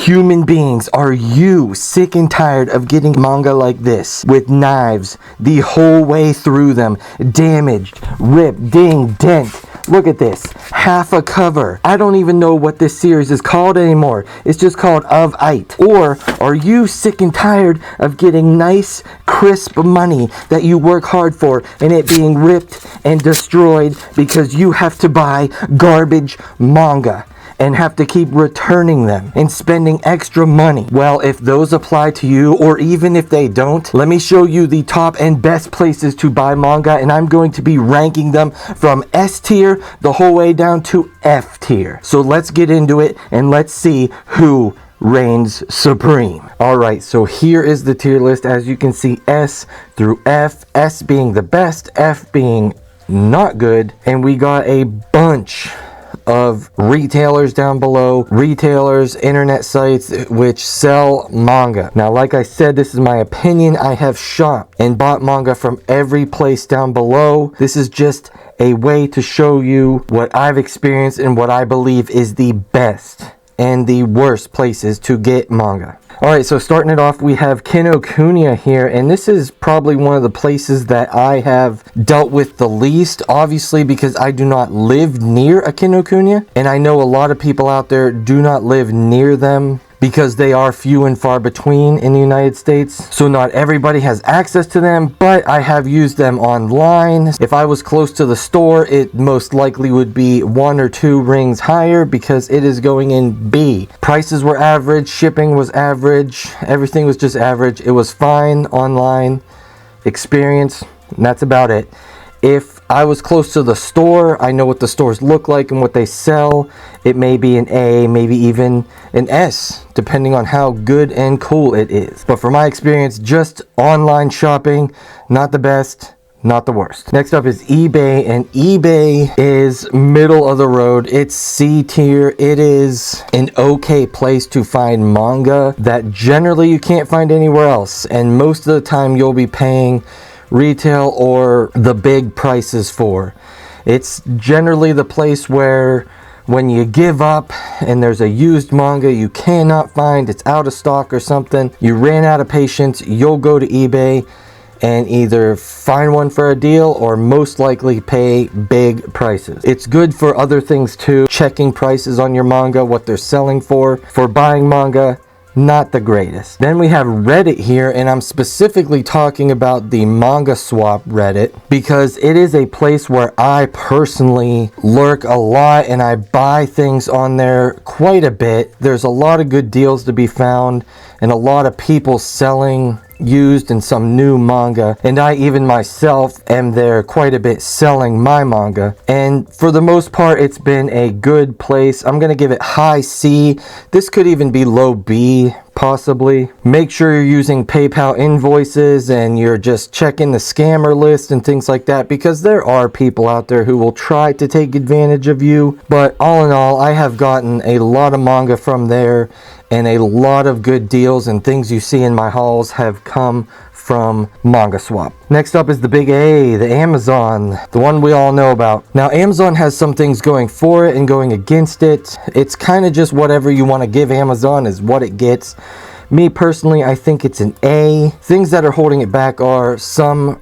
Human beings, are you sick and tired of getting manga like this with knives the whole way through them, damaged, ripped, ding, dent? Look at this, half a cover. I don't even know what this series is called anymore. It's just called Of It. Or are you sick and tired of getting nice, crisp money that you work hard for and it being ripped and destroyed because you have to buy garbage manga and have to keep returning them and spending extra money? Well, if those apply to you, or even if they don't, let me show you the top and best places to buy manga, and I'm going to be ranking them from S tier the whole way down to F tier. So let's get into it and let's see who reigns supreme. Alright, so here is the tier list. As you can see, S through F, S being the best, F being not good, and we got a bunch of retailers down below, retailers, internet sites which sell manga. Now, like I said, this is my opinion. I have shopped and bought manga from every place down below. This is just a way to show you what I've experienced and what I believe is the best and the worst places to get manga. Alright, so starting it off, we have Kinokuniya here, and this is probably one of the places that I have dealt with the least, obviously because I do not live near a Kinokuniya, and I know a lot of people out there do not live near them because they are few and far between in the United States. So not everybody has access to them, but I have used them online. If I was close to the store, it most likely would be 1 or 2 rings higher because it is going in B. Prices were average, shipping was average, everything was just average. It was fine online experience, and that's about it. If I was close to the store, I know what the stores look like and what they sell. It may be an A, maybe even an S, depending on how good and cool it is. But for my experience, just online shopping, not the best, not the worst. Next up is eBay, and eBay is middle of the road. It's C tier. It is an okay place to find manga that generally you can't find anywhere else. And most of the time you'll be paying retail or the big prices for. It's generally the place where when you give up and there's a used manga you cannot find, it's out of stock or something, you ran out of patience, you'll go to eBay and either find one for a deal or most likely pay big prices. It's good for other things too, checking prices on your manga, what they're selling for buying manga. Not the greatest. Then we have Reddit here, and I'm specifically talking about the Manga Swap Reddit because it is a place where I personally lurk a lot and I buy things on there quite a bit. There's a lot of good deals to be found and a lot of people selling used and some new manga, and I even myself am there quite a bit selling my manga, and for the most part it's been a good place. I'm gonna give it high C. This could even be low B possibly. Make sure you're using PayPal invoices and you're just checking the scammer list and things like that, because there are people out there who will try to take advantage of you. But all in all, I have gotten a lot of manga from there, and a lot of good deals and things you see in my hauls have come from Manga Swap. Next up is the big A, the Amazon, the one we all know about. Now, Amazon has some things going for it and going against it. It's kind of just whatever you want to give Amazon is what it gets. Me personally, I think it's an A. Things that are holding it back are some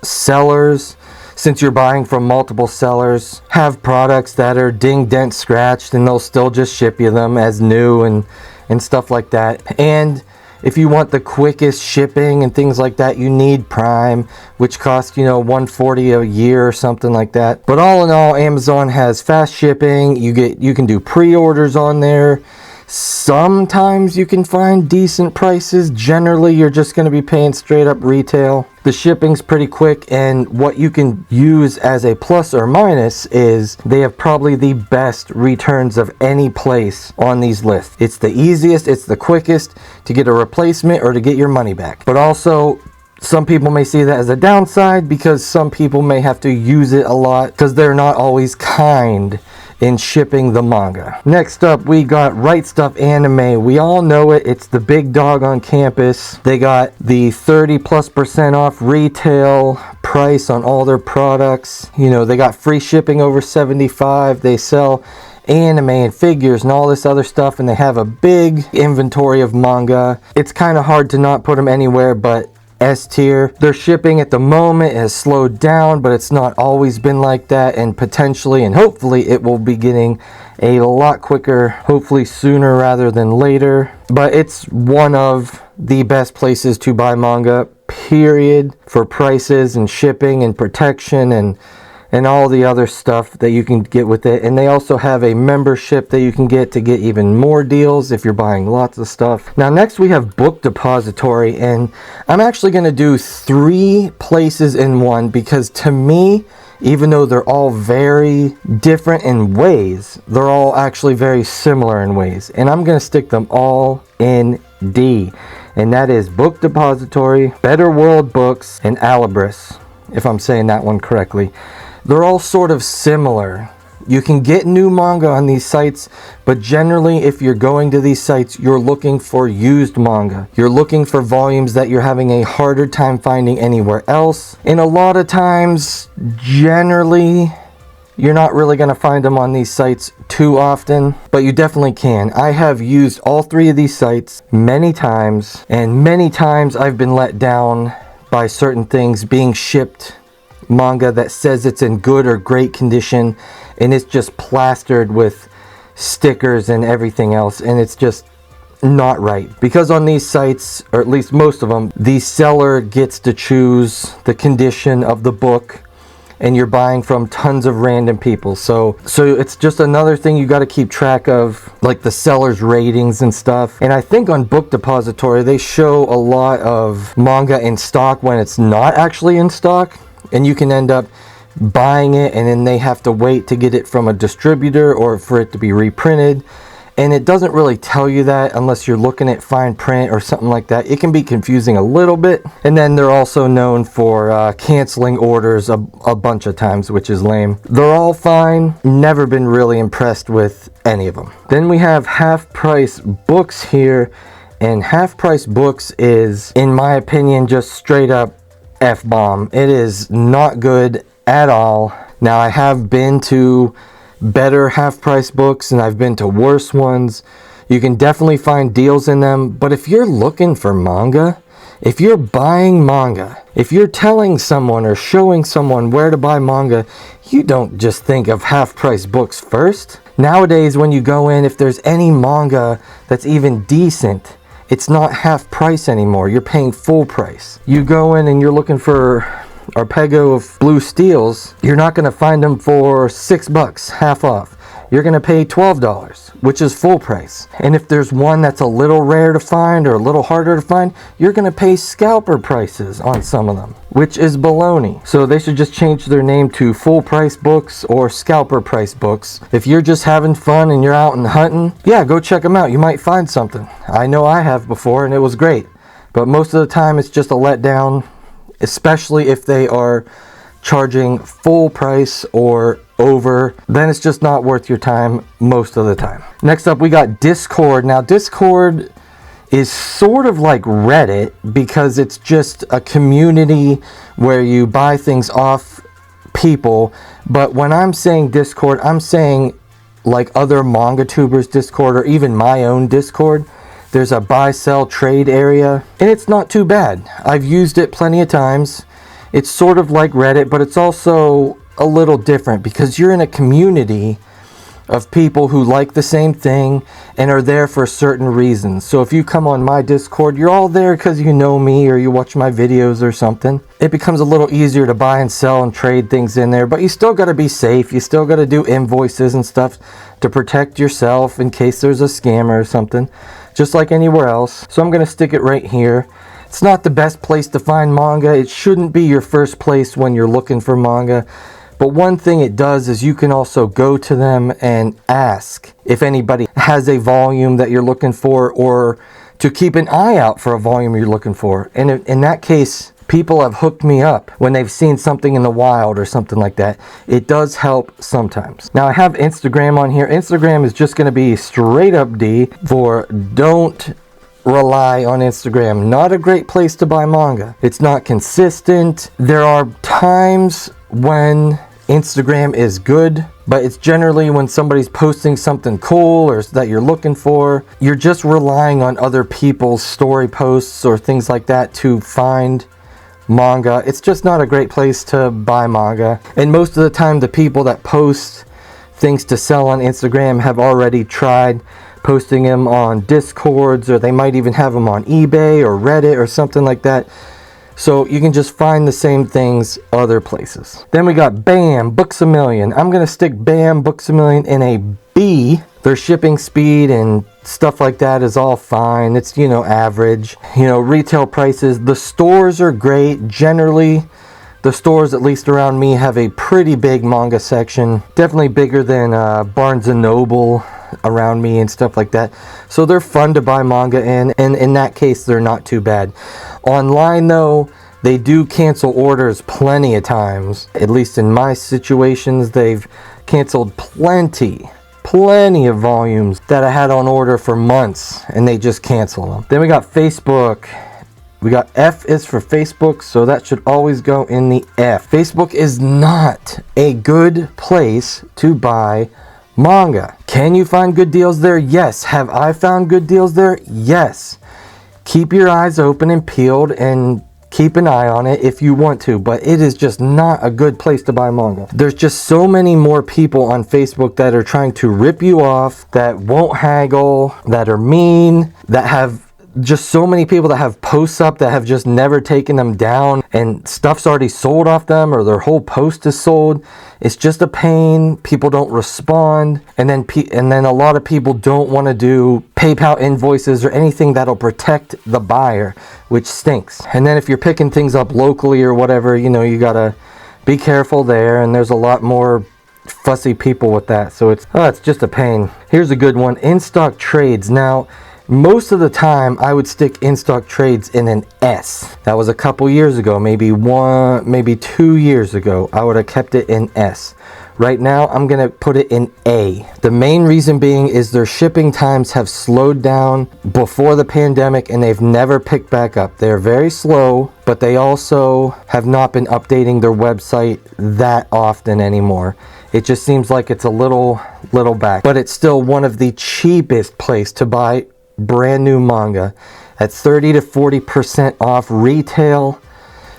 sellers, since you're buying from multiple sellers, have products that are ding, dent, scratched, and they'll still just ship you them as new and stuff like that. And if you want the quickest shipping and things like that, you need Prime, which costs, $140 a year or something like that. But all in all, Amazon has fast shipping. You can do pre-orders on there. Sometimes you can find decent prices. Generally, you're just going to be paying straight up retail. The shipping's pretty quick, and what you can use as a plus or minus is they have probably the best returns of any place on these lists. It's the easiest, it's the quickest to get a replacement or to get your money back. But also, some people may see that as a downside because some people may have to use it a lot because they're not always kind in shipping the manga. Next up, we got Right Stuf Anime. We all know it. It's the big dog on campus. They got the 30+% off retail price on all their products. They got free shipping over $75. They sell anime and figures and all this other stuff, and they have a big inventory of manga. It's kind of hard to not put them anywhere but S tier. Their shipping at the moment has slowed down, but it's not always been like that, and potentially and hopefully it will be getting a lot quicker, hopefully sooner rather than later. But it's one of the best places to buy manga, period, for prices and shipping and protection and all the other stuff that you can get with it. And they also have a membership that you can get to get even more deals if you're buying lots of stuff. Now next we have Book Depository, and I'm actually going to do 3 places in one, because to me, even though they're all very different in ways, they're all actually very similar in ways. And I'm going to stick them all in D. And that is Book Depository, Better World Books, and Alibris, if I'm saying that one correctly. They're all sort of similar. You can get new manga on these sites, but generally if you're going to these sites, you're looking for used manga. You're looking for volumes that you're having a harder time finding anywhere else. And a lot of times, generally, you're not really going to find them on these sites too often, but you definitely can. I have used all 3 of these sites many times, and many times I've been let down by certain things being shipped manga that says it's in good or great condition, and it's just plastered with stickers and everything else, and it's just not right. Because on these sites, or at least most of them, the seller gets to choose the condition of the book, and you're buying from tons of random people. So it's just another thing you got to keep track of, like the seller's ratings and stuff. And I think on Book Depository they show a lot of manga in stock when it's not actually in stock, and you can end up buying it and then they have to wait to get it from a distributor or for it to be reprinted. And it doesn't really tell you that unless you're looking at fine print or something like that. It can be confusing a little bit. And then they're also known for canceling orders a bunch of times, which is lame. They're all fine. Never been really impressed with any of them. Then we have Half Price Books here. And Half Price Books is, in my opinion, just straight up F-bomb. It is not good at all. Now, I have been to better half-price books and I've been to worse ones. You can definitely find deals in them, but if you're looking for manga, if you're buying manga, if you're telling someone or showing someone where to buy manga, you don't just think of half-price books first. Nowadays, when you go in, if there's any manga that's even decent, it's not half price anymore. You're paying full price. You go in and you're looking for Arpego of Blue Steels. You're not going to find them for $6, half off. You're going to pay $12, which is full price. And if there's one that's a little rare to find or a little harder to find, you're going to pay scalper prices on some of them, which is baloney. So they should just change their name to full price books or scalper price books. If you're just having fun and you're out and hunting, yeah, go check them out. You might find something. I know I have before and it was great. But most of the time it's just a letdown, especially if they are charging full price or over, then it's just not worth your time most of the time. Next up, we got Discord. Now, Discord is sort of like Reddit because it's just a community where you buy things off people. But when I'm saying Discord, I'm saying like other manga tubers Discord or even my own Discord. There's a buy, sell, trade area, and it's not too bad. I've used it plenty of times. It's sort of like Reddit, but it's also a little different because you're in a community of people who like the same thing and are there for certain reasons. So if you come on my Discord, you're all there because you know me or you watch my videos or something. It becomes a little easier to buy and sell and trade things in there, but you still got to be safe. You still got to do invoices and stuff to protect yourself in case there's a scammer or something, just like anywhere else. So I'm going to stick it right here. It's not the best place to find manga. It shouldn't be your first place when you're looking for manga. But one thing it does is you can also go to them and ask if anybody has a volume that you're looking for or to keep an eye out for a volume you're looking for. And in that case, people have hooked me up when they've seen something in the wild or something like that. It does help sometimes. Now I have Instagram on here. Instagram is just going to be straight up D for don't rely on Instagram. Not a great place to buy manga. It's not consistent. There are times when Instagram is good, but it's generally when somebody's posting something cool or that you're looking for. You're just relying on other people's story posts or things like that to find manga. It's just not a great place to buy manga. And most of the time, the people that post things to sell on Instagram have already tried posting them on Discords, or they might even have them on eBay or Reddit or something like that. So you can just find the same things other places. Then we got BAM Books A Million. I'm gonna stick BAM Books A Million in a B. Their shipping speed and stuff like that is all fine. It's, you know, average. You know, retail prices. The stores are great. Generally, the stores, at least around me, have a pretty big manga section. Definitely bigger than Barnes & Noble around me and stuff like that. So they're fun to buy manga in, and in that case, they're not too bad. Online, though, they do cancel orders plenty of times. At least in my situations, they've canceled plenty of volumes that I had on order for months, and they just cancel them. Then we got Facebook. We got F is for Facebook, so that should always go in the F. Facebook is not a good place to buy manga. Can you find good deals there? Yes. Have I found good deals there? Yes. Keep your eyes open and peeled and keep an eye on it if you want to, but it is just not a good place to buy manga. There's just so many more people on Facebook that are trying to rip you off, that won't haggle, that are mean, that have just so many people that have posts up that have just never taken them down, and stuff's already sold off them, or their whole post is sold. It's just a pain. People don't respond, and then a lot of people don't want to do PayPal invoices or anything that'll protect the buyer, which stinks. And then if you're picking things up locally or whatever, you know, you gotta be careful there, and there's a lot more fussy people with that, so it's just a pain. Here's a good one, InStockTrades. Now, most of the time, I would stick InStockTrades in an S. That was a couple years ago, maybe 2 years ago. I would have kept it in S. Right now, I'm going to put it in A. The main reason being is their shipping times have slowed down before the pandemic, and they've never picked back up. They're very slow, but they also have not been updating their website that often anymore. It just seems like it's a little back. But it's still one of the cheapest place to buy brand new manga at 30 to 40% off retail,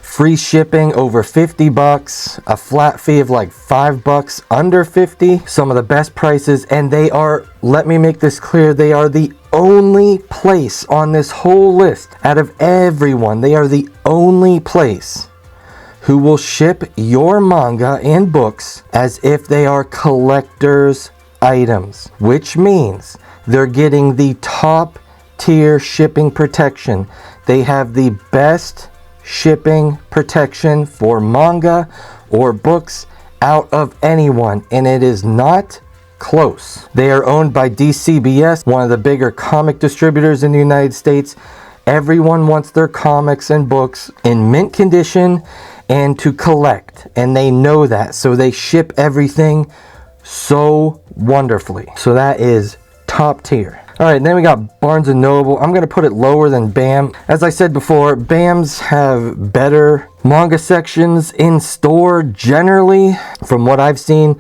free shipping over $50, a flat fee of like $5 under 50, some of the best prices, and they are, let me make this clear, they are the only place on this whole list out of everyone. They are the only place who will ship your manga and books as if they are collector's items, which means they're getting the top tier shipping protection. They have the best shipping protection for manga or books out of anyone, and it is not close. They are owned by DCBS, one of the bigger comic distributors in the United States. Everyone wants their comics and books in mint condition and to collect, and they know that, so they ship everything so wonderfully. So that is top tier. All right, then we got Barnes & Noble. I'm going to put it lower than BAM. As I said before, BAMs have better manga sections in store generally, from what I've seen.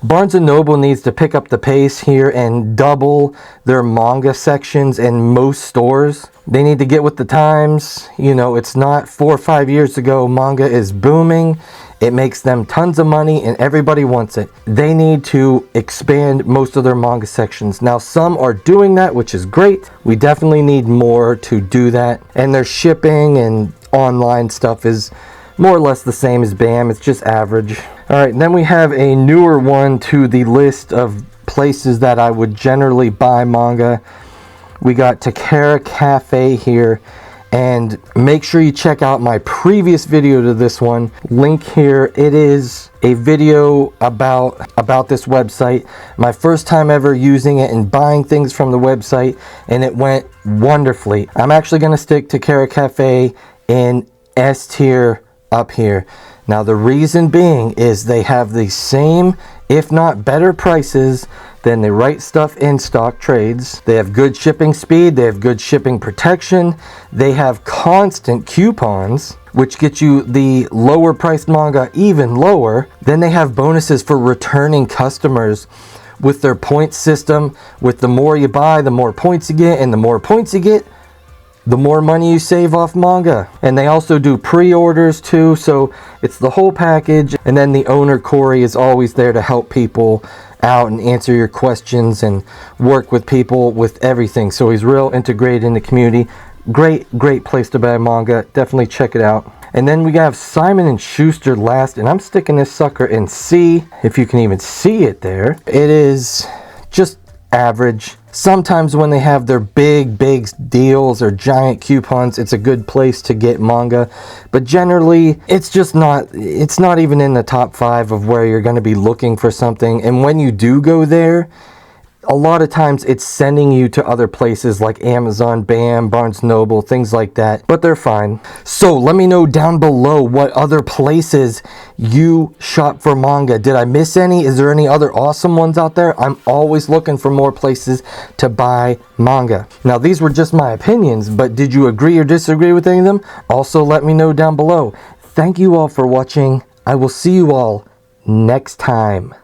Barnes & Noble needs to pick up the pace here and double their manga sections in most stores. They need to get with the times. You know, it's not 4 or 5 years ago. Manga is booming. It makes them tons of money and everybody wants it. They need to expand most of their manga sections. Now, some are doing that, which is great. We definitely need more to do that. And their shipping and online stuff is more or less the same as BAM. It's just average. All right, and then we have a newer one to the list of places that I would generally buy manga. We got Takara Cafe here. And make sure you check out my previous video to this one. Link here. It is a video about this website. My first time ever using it and buying things from the website, and it went wonderfully. I'm actually going to stick to Takara Cafe in S tier up here. Now the reason being is they have the same, if not better prices than the right stuff InStockTrades. They have good shipping speed, they have good shipping protection, they have constant coupons, which gets you the lower priced manga even lower. Then they have bonuses for returning customers with their point system. With the more you buy, the more points you get, and the more points you get, the more money you save off manga. And they also do pre-orders too, so it's the whole package. And then the owner, Corey, is always there to help people out and answer your questions and work with people with everything. So he's real integrated in the community. Great place to buy manga. Definitely check it out. And then we have Simon & Schuster last, and I'm sticking this sucker in C, if you can even see it there. It is just average. Sometimes when they have their big deals or giant coupons, it's a good place to get manga, but generally it's not even in the top 5 of where you're going to be looking for something. And when you do go there, a lot of times it's sending you to other places like Amazon, BAM, Barnes Noble, things like that, but they're fine. So let me know down below what other places you shop for manga. Did I miss any? Is there any other awesome ones out there? I'm always looking for more places to buy manga. Now, these were just my opinions, but did you agree or disagree with any of them? Also, let me know down below. Thank you all for watching. I will see you all next time.